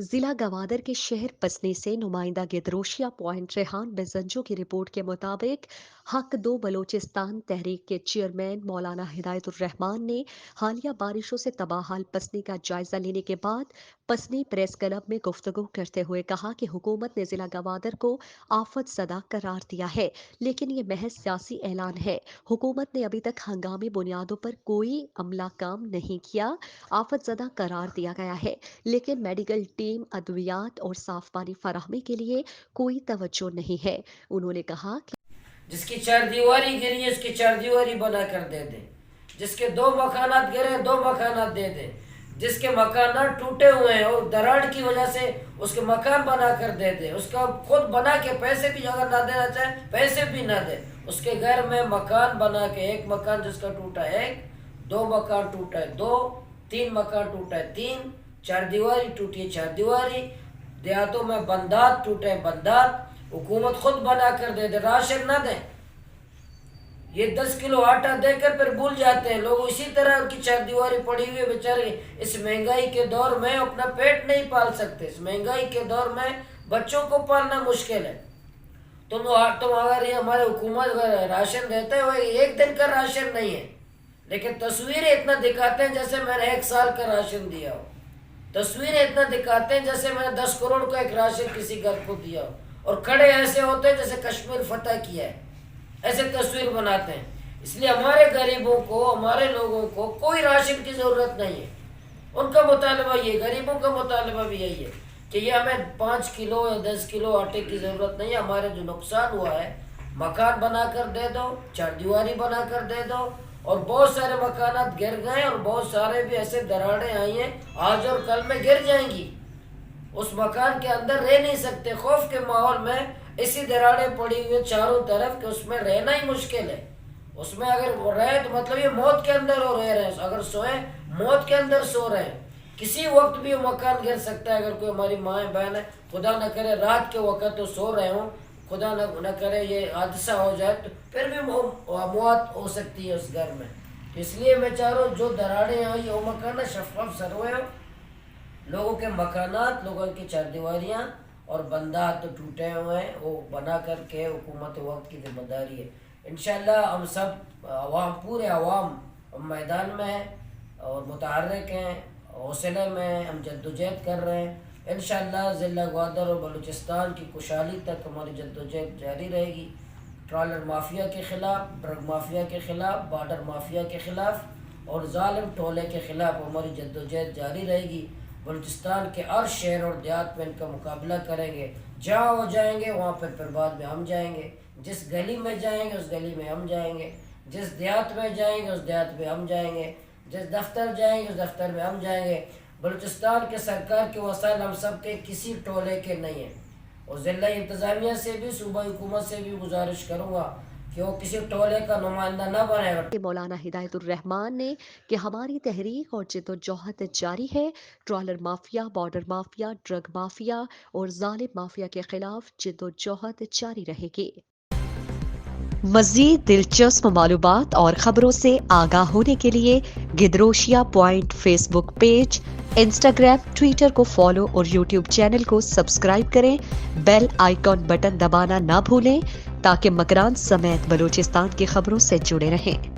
ضلع گوادر کے شہر پسنے سے نمائندہ گدروشیا پوائنٹ ریحان بزنجو کی رپورٹ کے مطابق حق دو بلوچستان تحریک کے چیئرمین مولانا ہدایت الرحمان نے حالیہ بارشوں سے تباہ حال پسنے کا جائزہ لینے کے بعد پسنے پریس کلب میں گفتگو کرتے ہوئے کہا کہ حکومت نے ضلع گوادر کو آفت زدہ قرار دیا ہے، لیکن یہ محض سیاسی اعلان ہے۔ حکومت نے ابھی تک ہنگامی بنیادوں پر کوئی عملہ کام نہیں کیا۔ آفت زدہ قرار دیا گیا ہے، لیکن میڈیکل ٹیم، ادویات اور صاف پانی فراہمی کے لیے کوئی توجہ نہیں ہے۔ انہوں نے کہا کہ جس کی چار دیواری گری ہے اس کی چار دیواری بنا کر دے دیں، جس کے دو مکانات گرے دو مکانات دے دیں، جس کے مکانات ٹوٹے ہوئے ہیں اور دراڑ کی وجہ سے اس کے مکان بنا کر دے دیں، اس کا خود بنا کے پیسے بھی اگر نہ دینا چاہے پیسے بھی نہ دے، اس کے گھر میں مکان بنا کے ایک مکان جس کا ٹوٹا ہے ایک، دو مکان ٹوٹا ہے دو، تین مکان ٹوٹا ہے تین، چار دیواری ٹوٹی ہے چار دیواری، دیہاتوں میں بندات ٹوٹے ہیں بندات، حکومت خود بنا کر دے دے، راشن نہ دیں۔ یہ 10 کلو آٹا دے کر پھر بھول جاتے ہیں لوگ، اسی طرح ان کی چار دیواری پڑی ہوئی بیچارے اس مہنگائی کے دور میں اپنا پیٹ نہیں پال سکتے، اس مہنگائی کے دور میں بچوں کو پالنا مشکل ہے۔ تم اگر یہ ہمارے حکومت راشن دیتے ہو، ایک دن کا راشن نہیں ہے، لیکن تصویریں اتنا دکھاتے ہیں جیسے میں نے 1 سال کا راشن دیا ہو، تصویریں اتنا دکھاتے ہیں جیسے میں نے 10 کروڑ کا ایک راشن کسی گھر کو دیا ہو، اور کھڑے ایسے ہوتے ہیں جیسے کشمیر فتح کیا ہے، ایسے تصویر بناتے ہیں۔ اس لیے ہمارے غریبوں کو، ہمارے لوگوں کو کوئی راشن کی ضرورت نہیں ہے۔ ان کا مطالبہ یہ، غریبوں کا مطالبہ بھی یہی ہے کہ یہ ہمیں 5 کلو یا 10 کلو آٹے کی ضرورت نہیں ہے، ہمارے جو نقصان ہوا ہے مکان بنا کر دے دو، چار دیواری بنا کر دے دو، اور بہت سارے مکانات گر گئے اور بہت سارے بھی ایسے دراڑیں آئی ہیں آج اور کل میں گر جائیں گی، اس مکان کے اندر رہ نہیں سکتے، خوف کے ماحول میں اسی دراڑیں پڑی ہوئی چاروں طرف کہ اس میں رہنا ہی مشکل ہے۔ اس میں اگر رہے تو مطلب یہ موت کے اندر ہو رہے ہیں، اگر سوئیں موت کے اندر سو رہے ہیں، کسی وقت بھی وہ مکان گر سکتا ہے۔ اگر کوئی ہماری مائیں بہن ہے، خدا نہ کرے رات کے وقت تو سو رہے ہوں، خدا نہ کرے یہ حادثہ ہو جائے تو پھر بھی موت ہو سکتی ہے اس گھر میں۔ اس لیے میں چاہ رہا ہوں جو دراڑیں آئی وہ مکان شفاف سروے ہو، لوگوں کے مکانات، لوگوں کی چار دیواریاں اور بندات ٹوٹے ہوئے ہیں وہ بنا کر کے حکومت وقت کی ذمہ داری ہے۔ انشاءاللہ ہم سب عوام، پورے عوام میدان میں ہیں اور متحرک ہیں، حوصلے میں ہیں، ہم جدوجہد کر رہے ہیں۔ انشاءاللہ ضلع گوادر اور بلوچستان کی خوشحالی تک ہماری جدوجہد جاری رہے گی۔ ٹرالر مافیا کے خلاف، ڈرگ مافیا کے خلاف، بارڈر مافیا کے خلاف اور ظالم ٹولے کے خلاف ہماری جدوجہد جاری رہے گی۔ بلوچستان کے ہر شہر اور دیہات میں ان کا مقابلہ کریں گے، جہاں وہ جائیں گے وہاں پھر بعد میں ہم جائیں گے، جس گلی میں جائیں گے اس گلی میں ہم جائیں گے، جس دیہات میں جائیں گے اس دیہات میں ہم جائیں گے، جس دفتر جائیں گے اس دفتر میں ہم جائیں گے۔ بلوچستان کے سرکار کے وسائل ہم سب کے کسی ٹولے کے نہیں ہیں، اور ضلع انتظامیہ سے بھی، صوبائی حکومت سے بھی گزارش کروں گا کہ وہ کسی ٹولے کا نمائندہ نہ بنے۔ مولانا ہدایت الرحمان نے کہ ہماری تحریک اور جدوجہد جاری ہے، trailer mafia, border mafia, drug mafia اور ظالم مافیا کے خلاف جدوجہد جاری رہے گی۔ مزید دلچسپ معلومات اور خبروں سے آگاہ ہونے کے لیے Gedrosia point Facebook page, Instagram, Twitter کو فالو اور یوٹیوب چینل کو سبسکرائب کریں۔ بیل آئیکن بٹن دبانا نہ بھولیں تاکہ مکران سمیت بلوچستان کی خبروں سے جڑے رہیں۔